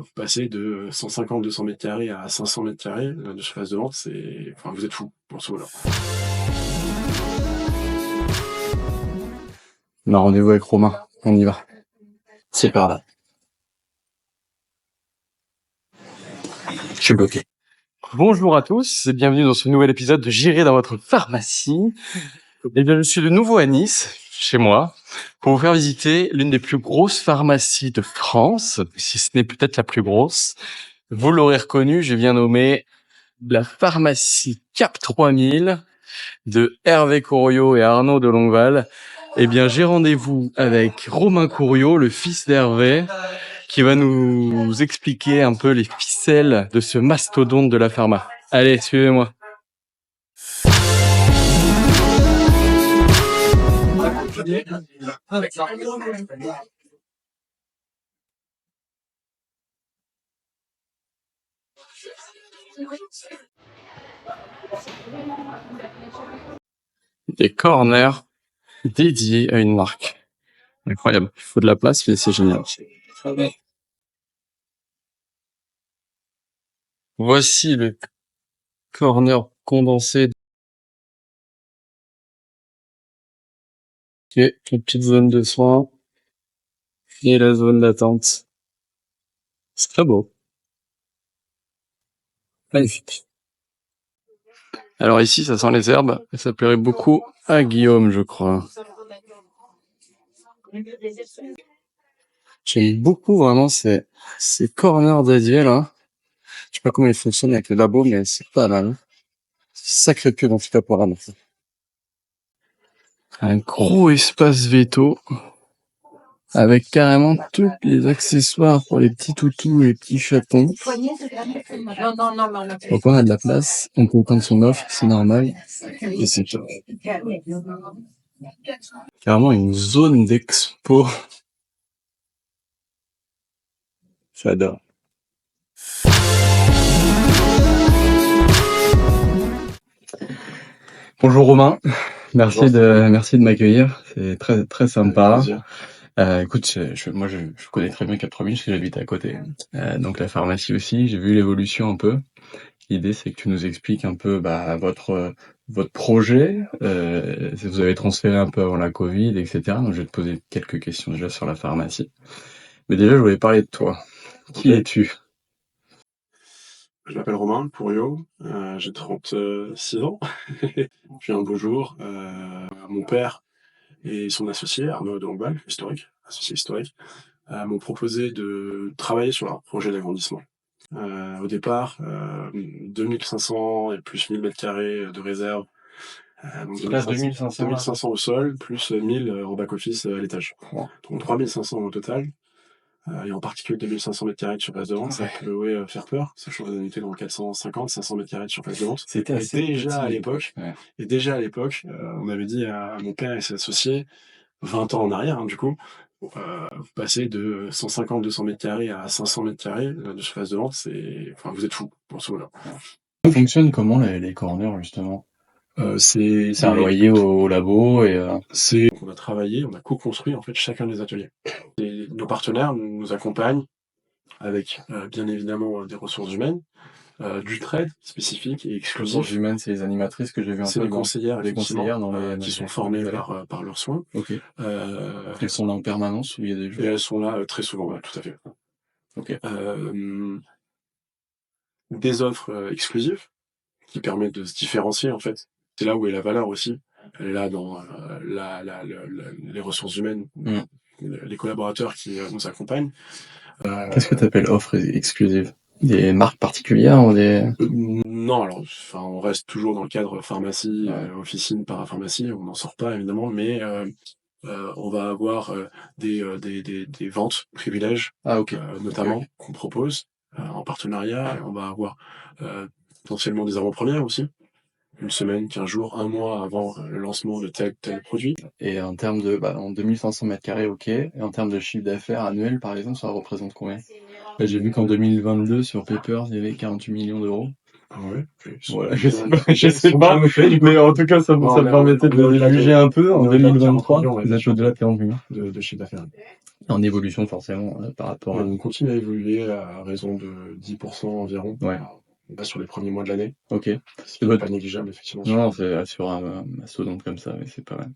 vous passez de 150-200 mètres carrés à 500 mètres carrés de surface de vente, enfin, vous êtes fous pour ce moment-là. On a rendez-vous avec Romain, on y va. C'est par là. Je suis bloqué. Bonjour à tous et bienvenue dans ce nouvel épisode de J'irai dans votre pharmacie. Eh bien, je suis de nouveau à Nice, chez moi, pour vous faire visiter l'une des plus grosses pharmacies de France, si ce n'est peut-être la plus grosse. Vous l'aurez reconnu, je viens nommer la pharmacie Cap 3000 de Hervé Couriot et Arnaud de Longueval. Eh bien, j'ai rendez-vous avec Romain Couriot, le fils d'Hervé, qui va nous expliquer un peu les ficelles de ce mastodonte de la pharma. Allez, suivez-moi. Des corners dédiés à une marque. Incroyable. Il faut de la place, mais c'est génial. Voici le corner condensé. Ok, une petite zone de soins. Et la zone d'attente. C'est très beau. Magnifique. Alors ici, ça sent les herbes. Et ça plairait beaucoup à Guillaume, je crois. J'aime beaucoup vraiment ces corners dédiés là. Je sais pas comment ils fonctionnent avec le labo, mais c'est pas mal. Sacré pub en tout cas pour ramasser. Un gros espace veto avec carrément tous les accessoires pour les petits toutous et les petits chatons. Donc on a de la place, on peut prendre son offre, c'est normal. Et c'est top. Carrément une zone d'expo. J'adore. Bonjour Romain, merci de m'accueillir, c'est très très sympa. Écoute, moi je connais très bien Cap 3000 parce que j'habite à côté. Donc la pharmacie aussi, j'ai vu l'évolution un peu. L'idée c'est que tu nous expliques un peu votre projet. Vous avez transféré un peu avant la Covid, etc. Donc je vais te poser quelques questions déjà sur la pharmacie. Mais déjà je voulais parler de toi. Qui es-tu? Je m'appelle Romain Couriot, j'ai 36 ans. Puis un beau jour, mon père et son associé, Arnaud de Longueval, associé historique, m'ont proposé de travailler sur leur projet d'agrandissement. Au départ, 2500 et plus 1000 mètres carrés de réserve. Donc 2500 au sol, plus 1000 en back-office à l'étage. Donc 3500 au total. Et en particulier 2500 mètres carrés de surface de vente, ça peut faire peur, sachant que on était dans 450-500 mètres carrés de surface de vente. C'était assez déjà à l'époque, on avait dit à mon père et ses associés, 20 ans en arrière, du coup, vous passez de 150-200 mètres carrés à 500 mètres carrés de surface de vente, enfin, vous êtes fous pour ce moment-là. Ça fonctionne comment les corners justement? C'est un loyer au labo et on a travaillé, on a co-construit en fait chacun des ateliers. Et nos partenaires nous accompagnent avec bien évidemment des ressources humaines, du trade spécifique et exclusif. Ressources humaines, c'est les animatrices que j'ai vu un peu. C'est les conseillères, les conseillères qui sont formées par leurs soins. Ok. Elles sont là en permanence ou il y a des jours? Et elles sont là très souvent, ouais, tout à fait. Ok. Des offres exclusives qui permettent de se différencier en fait. C'est là où est la valeur aussi. Elle est là dans les ressources humaines, les collaborateurs qui nous accompagnent. Qu'est-ce que tu appelles offre exclusive? Des marques particulières ou des... Non, alors, on reste toujours dans le cadre pharmacie, officine, parapharmacie, on n'en sort pas évidemment, mais on va avoir des ventes privilèges, notamment, qu'on propose en partenariat. On va avoir potentiellement des avant-premières aussi, une semaine, 15 jours, un mois avant le lancement de tel produit. Et en termes de, en 2500 mètres carrés, ok. Et en termes de chiffre d'affaires annuel, par exemple, ça représente combien? J'ai vu qu'en 2022, sur Papers, il y avait 48 millions d'euros. Ah ouais. Voilà, je sais pas, mais en tout cas, ça me permettait de juger un peu. En 2023, vous êtes au-delà de 40 millions de chiffre d'affaires. En évolution forcément par rapport à... On continue à évoluer à raison de 10% environ. Ouais. Là, sur les premiers mois de l'année. Ok. Ce qui n'est pas négligeable, effectivement. Non, c'est sur un mastodonte comme ça, mais c'est pas mal.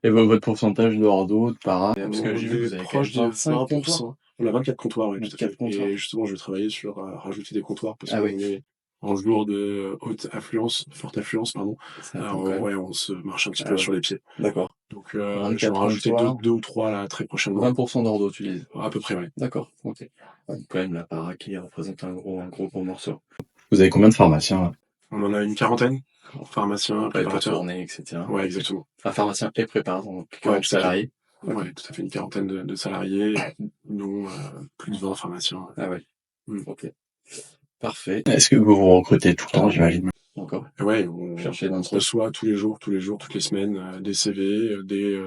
Et votre pourcentage de ordo, de para? Parce que j'ai vu que vous avez proche des 25 comptoirs. 20%. On a 24 comptoirs, oui, tout à 24 fait. comptoirs. Et justement, je vais travailler sur rajouter des comptoirs parce Ah qu'on oui. est en jour de forte affluence, pardon. Ouais, on se marche un petit peu sur les pieds. D'accord. Donc, je vais en rajouter deux ou trois là très prochainement. 20% d'ordo, tu dis? À peu près, oui. D'accord, ok. Ouais, quand même la para qui représente un gros morceau. Vous avez combien de pharmaciens là? On en a une quarantaine. Pharmaciens, préparateurs. Tourner, etc. Ouais, exactement. Un pharmacien et préparateur, donc Ouais, 40 tout à fait. salariés. Ouais, tout à fait, une quarantaine de salariés, dont plus de 20 pharmaciens. Ah ouais. Mm. Ok. Parfait. Est-ce que vous recrutez tout le temps, j'imagine? Encore. Ouais, on reçoit tous les jours, toutes les semaines, des CV, des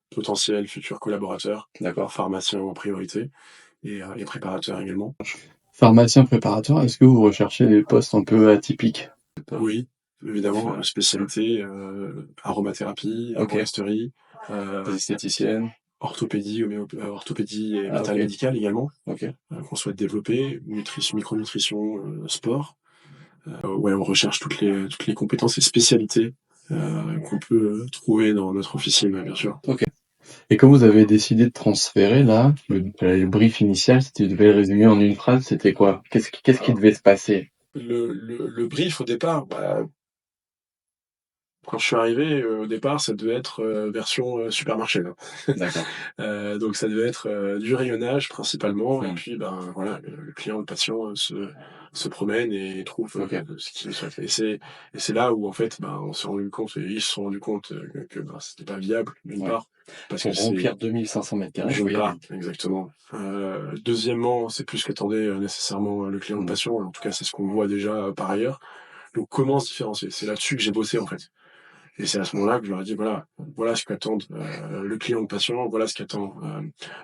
potentiels futurs collaborateurs. D'accord. Pharmaciens en priorité et préparateurs également. Pharmacien préparateur, est-ce que vous recherchez des postes un peu atypiques? Oui, évidemment, spécialité aromathérapie, herboristerie, Des esthéticiennes, orthopédie, orthopédie et matériel médical également, qu'on souhaite développer, micronutrition, sport. Ouais, on recherche toutes les compétences et spécialités qu'on peut trouver dans notre officine, bien sûr. Ok. Et quand vous avez décidé de transférer, là, le brief initial, si tu devais le résumer en une phrase, c'était quoi? Qu'est-ce qui devait se passer? Le brief, au départ, quand je suis arrivé, au départ, ça devait être version supermarché, là. D'accord. Donc ça devait être du rayonnage principalement, et puis voilà, le client, le patient se promène et trouve ce qu'il souhaite. Et c'est là où en fait, on s'est rendu compte, et ils se sont rendus compte que c'était pas viable d'une part, parce que remplir 2500 mètres carrés, d'une part, exactement. Deuxièmement, c'est plus qu'attendait nécessairement le client, le patient. En tout cas, c'est ce qu'on voit déjà par ailleurs. Donc comment se différencier? C'est là-dessus que j'ai bossé en fait. Et c'est à ce moment-là que je leur ai dit, voilà ce qu'attendent le client, le patient, voilà ce qu'attend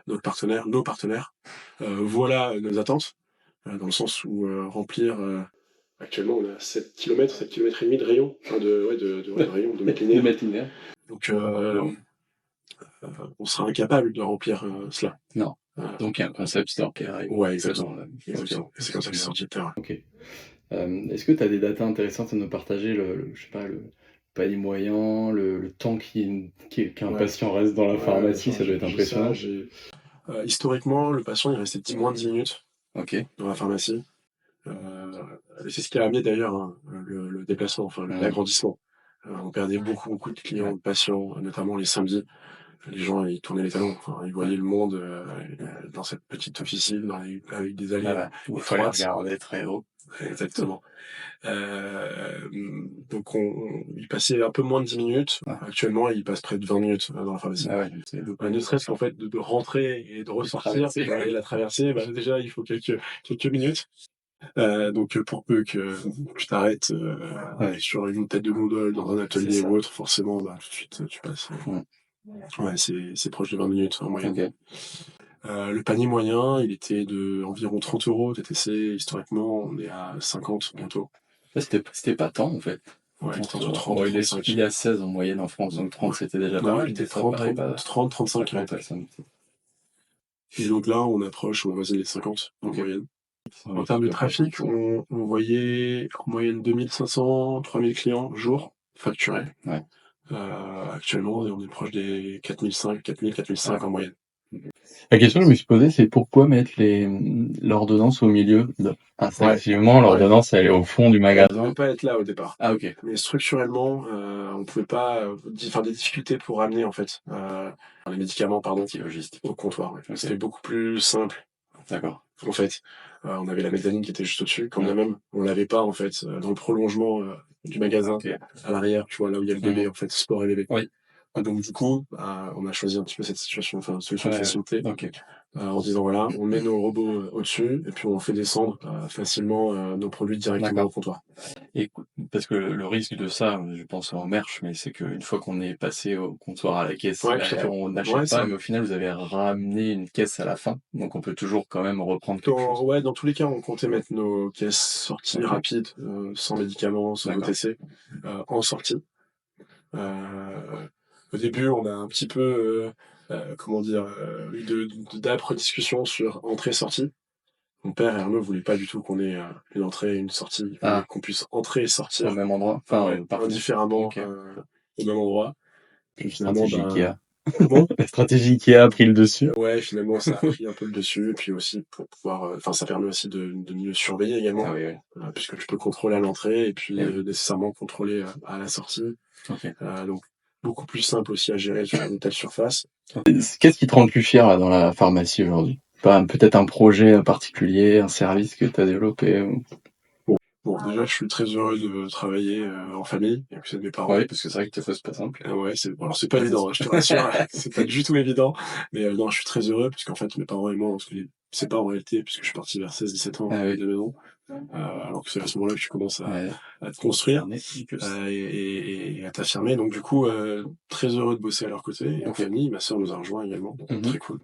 nos partenaires, voilà nos attentes, dans le sens où remplir, actuellement on a 7 km et demi de rayon, de rayon, de mètres linéaires. Donc on sera incapable de remplir cela. Non. Donc il y a un concept store qui arrive. Ouais, exactement. C'est comme ça que c'est sorti de terre. Ok. Est-ce que tu as des datas intéressantes à nous partager, je sais pas, le panier moyen, le temps qu'un patient reste dans la pharmacie, ça doit être impressionnant. Historiquement, le patient il restait moins de 10 minutes dans la pharmacie. C'est ce qui a amené d'ailleurs le déplacement, enfin l'agrandissement. On perdait beaucoup de clients, de patients, notamment les samedis. Les gens ils tournaient les talons, ils voyaient le monde dans cette petite officine, avec des allées il fallait regarder très haut. Exactement. Donc il passait un peu moins de 10 minutes. Actuellement, il passe près de 20 minutes dans la pharmacie. Ne serait-ce qu'en fait de rentrer et de ressortir, et la traversée, déjà il faut quelques minutes. Donc pour peu que tu t'arrêtes sur une tête de gondole dans un atelier ou autre, forcément tout de suite tu passes. Ouais, c'est proche de 20 minutes en moyenne. Le panier moyen, il était de environ 30 € TTC. Historiquement, on est à 50 bientôt. C'était pas tant en fait. Ouais, entre 30 et 35. Il y a 16 en moyenne en France, donc 30 c'était déjà pas mal. Il était 30, 35. Et donc là, on voisine les 50 en moyenne. En termes de trafic, on voyait en moyenne 2500, 3000 clients jour facturés. Actuellement, on est proche des 4005 en moyenne. La question que je me suis posée, c'est pourquoi mettre l'ordonnance au milieu? Instinctivement, l'ordonnance, elle est au fond du magasin. Elle ne devait pas être là au départ. Mais structurellement, on ne pouvait pas faire des difficultés pour ramener en fait les médicaments au comptoir. C'était beaucoup plus simple. D'accord. En fait, on avait la mezzanine qui était juste au-dessus, quand bien même on l'avait pas en fait dans le prolongement du magasin à l'arrière, tu vois là où il y a le bébé en fait, sport et bébé. Donc du coup, on a choisi un petit peu cette solution de facilité, en disant voilà, on met nos robots au-dessus et puis on fait descendre facilement nos produits directement au comptoir. Et parce que le risque de ça, je pense en merch, mais c'est qu'une fois qu'on est passé au comptoir à la caisse, on n'achète pas, mais au final vous avez ramené une caisse à la fin, donc on peut toujours quand même reprendre quelque chose. Dans tous les cas, on comptait mettre nos caisses sorties rapides, sans médicaments, sans OTC, en sortie. Au début, on a un petit peu comment dire, eu d'âpres discussions sur entrée-sortie. Mon père et Arnaud voulaient pas du tout qu'on ait une entrée et une sortie. Ils voulaient Ah, qu'on puisse entrer et au sortir même endroit. Enfin, partout. indifféremment Ok. au même endroit. Puis finalement, Stratégie Ikea. comment? La stratégie Ikea a pris le dessus. Ouais, finalement, ça a pris un peu le dessus. Et puis aussi pour pouvoir, enfin, ça permet aussi de mieux surveiller également, Ah oui, oui. puisque tu peux contrôler à l'entrée et puis Eh oui. nécessairement contrôler à la sortie. Ok. Donc beaucoup plus simple aussi à gérer sur une telle surface. Qu'est-ce qui te rend le plus fier là, dans la pharmacie aujourd'hui? Peut-être un projet particulier, un service que tu as développé Bon, déjà, je suis très heureux de travailler en famille, et c'est de mes parents. Oui, parce que c'est vrai que des fois, c'est pas simple. Ouais, alors c'est pas évident, hein, je te rassure, c'est pas du tout évident, mais non, je suis très heureux puisqu'en fait, mes parents et moi, on se connaît c'est pas en réalité, puisque je suis parti vers 16-17 ans Ah oui. de la maison, alors que c'est à ce moment-là que tu commences Ouais. à te construire, Plus. et à t'affirmer. Donc du coup, très heureux de bosser à leur côté et en Ok. famille. Ma sœur nous a rejoints également, donc Mhm. très cool.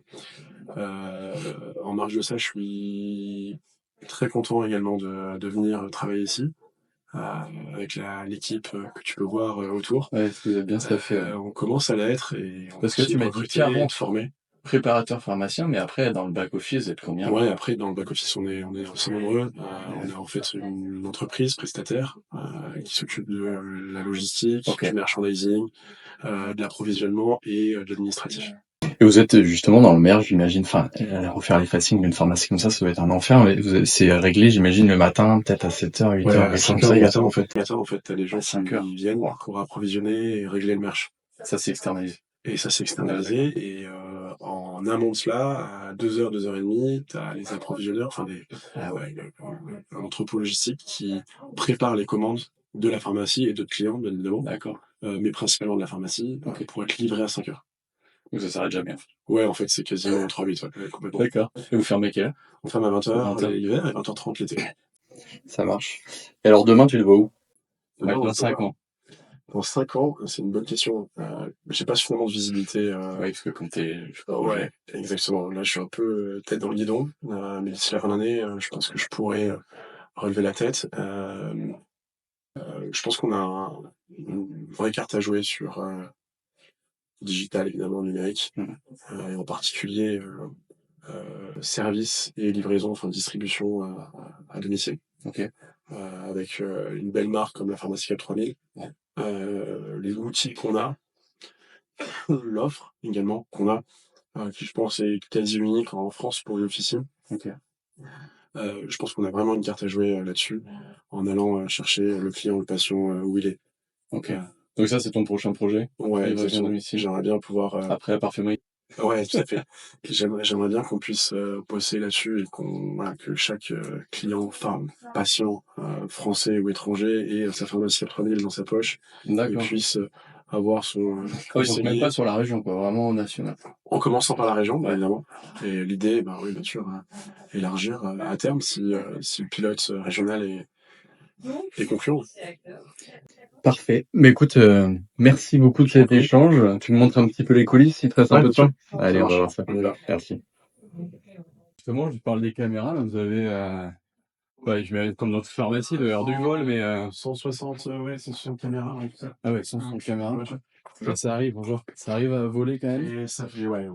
En marge de ça, je suis très content également de venir travailler ici, avec l'équipe que tu peux voir autour. Ouais, parce que vous êtes bien staffé. Ouais. On commence à l'être et on Parce que tu continue de m'as dit recruter et 40 de former. préparateur pharmacien, mais après, dans le back-office, vous êtes combien? Ouais, après, dans le back-office, on est assez nombreux. On a en fait une entreprise prestataire qui s'occupe de la logistique, Ok. du merchandising, de l'approvisionnement et de l'administratif. Et vous êtes justement dans le merge, j'imagine. Enfin, refaire les facings d'une pharmacie comme ça doit être un enfer. Mais c'est réglé, j'imagine, le matin, peut-être à 7h, 8h, Ouais, à quelque chose 5 comme heures ça. du Il y a... matin, en fait. T'as des gens À 5 heures. qui viennent Wow. pour approvisionner et régler le merch. Ça, c'est externalisé. Et ça, c'est externalisé. Et en amont de cela, à 2h, 2h30, tu as les approvisionneurs, enfin un entrepôt logistique qui prépare les commandes de la pharmacie et d'autres clients, bien évidemment, D'accord. mais principalement de la pharmacie, pour être livré à 5h. Donc ça s'arrête jamais. Ouais, en fait, c'est quasiment 3 minutes, ouais, complètement. D'accord. Et vous fermez quelle heure? On ferme à 20h 20h. l'hiver et 20h30 l'été. Ça marche. Et alors demain, tu le vois où? Demain, Dans 5 ans. Dans 5 ans, c'est une bonne question. J'ai pas suffisamment de visibilité. Oui, parce que quand t'es... Ouais, exactement. Là, je suis un peu tête dans le guidon, mais d'ici la fin d'année, je pense que je pourrais relever la tête. Je pense qu'on a une vraie carte à jouer sur digital, évidemment, numérique, et en particulier service et livraison, enfin distribution à domicile. Ok. Avec une belle marque comme la Pharmacie 3000, les outils qu'on a, l'offre également qu'on a, qui je pense est quasi unique en France pour une officine. Ok. Je pense qu'on a vraiment une carte à jouer là-dessus, en allant chercher le client, le patient où il est. Ok. Donc ça, c'est ton prochain projet? Ouais, Livraison à exactement. domicile. J'aimerais bien pouvoir. Après la parfumerie. Ouais, tout à fait. J'aimerais bien qu'on puisse bosser là-dessus et voilà, que chaque client, enfin patient français ou étranger ait sa pharmacie 3000 dans sa poche et D'accord. puisse avoir son Ah oui, donc même conseiller. pas sur la région, quoi, vraiment au national. En commençant par la région, bien Ouais. évidemment. Et l'idée, bah oui, bien sûr, élargir à terme si le pilote régional est concluant. Parfait. Mais écoute, merci beaucoup de cet échange. Tu me montres un petit peu les coulisses, il te reste un Ouais, peu de bien temps? sûr. Allez, Ça on va marche. voir ça. On est là. Merci. Justement, je parle des caméras, là, vous avez, ouais, je mérite comme dans toute pharmacie de faire du vol, mais 160, ouais, 160 caméras, ouais, tout ça. ah ouais, 160 caméras. Ouais, Ça arrive, bonjour. Ça arrive à voler quand même? et ça fait, ouais,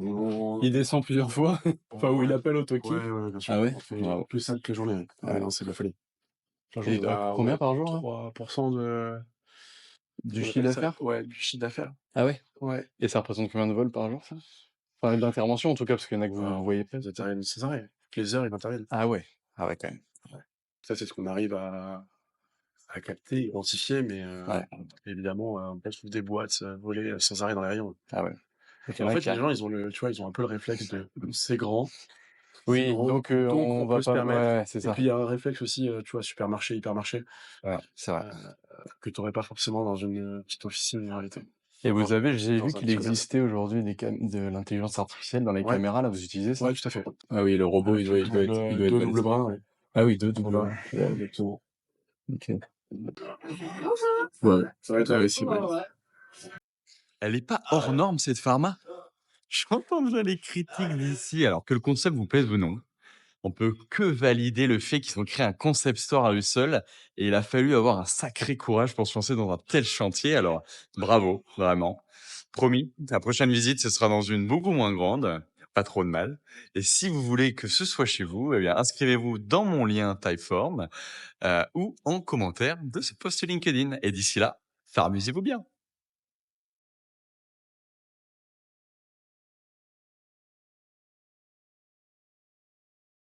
Il descend plusieurs fois? Enfin, où il appelle au Toki? ouais, bien sûr. Ah ouais? On fait Bravo. plus ça toute la journée. Ouais, Ah ouais. non, c'est de la folie. Par Et jour, on a combien par jour, là? 3% Du on chiffre appelle ça, d'affaires? ouais, du chiffre d'affaires. Ah ouais? Ouais. Et ça représente combien de vols par jour, ça? Enfin, d'intervention en tout cas, parce qu'il y en a que vous Alors, voyez pas. ils interviennent sans arrêt. Toutes les heures, ils interviennent. Ah ouais. Ah ouais, quand même. Ouais. Ça, c'est ce qu'on arrive à capter, identifier, mais Ouais. évidemment, on trouve des boîtes volées sans arrêt dans les rayons. Ah ouais. Donc, il Et y en en a fait, qui les gens, tu vois, ils ont un peu le réflexe de c'est oui, grand, donc donc on on va peut se pas permettre. ouais, c'est Et ça. puis il y a un réflexe aussi, tu vois, supermarché, hypermarché, Ouais, c'est vrai. heu, que tu aurais pas forcément dans une petite officine en réalité. Et vous Dans avez j'ai vu dans un qu'il petit commerce. existait aujourd'hui de l'intelligence artificielle dans les Ouais, caméras, là, vous utilisez ça? ouais, tout à fait. Ah oui, le robot, Avec il doit être 2 balèze. doubles bras, ouais. Ah oui, 2 doubles Voilà, bras. ouais, exactement. OK. Ouais, ça va et toi? Ah oui, c'est balèze. Elle est pas hors norme cette pharma? J'entends déjà les critiques d'ici, alors que le concept vous plaise ou non. On peut que valider le fait qu'ils ont créé un concept store à eux seuls et il a fallu avoir un sacré courage pour se lancer dans un tel chantier. Alors, bravo, vraiment. Promis, la prochaine visite, ce sera dans une beaucoup moins grande, pas trop de mal. Et si vous voulez que ce soit chez vous, eh bien, inscrivez-vous dans mon lien Typeform ou en commentaire de ce post LinkedIn. Et d'ici là, amusez-vous bien.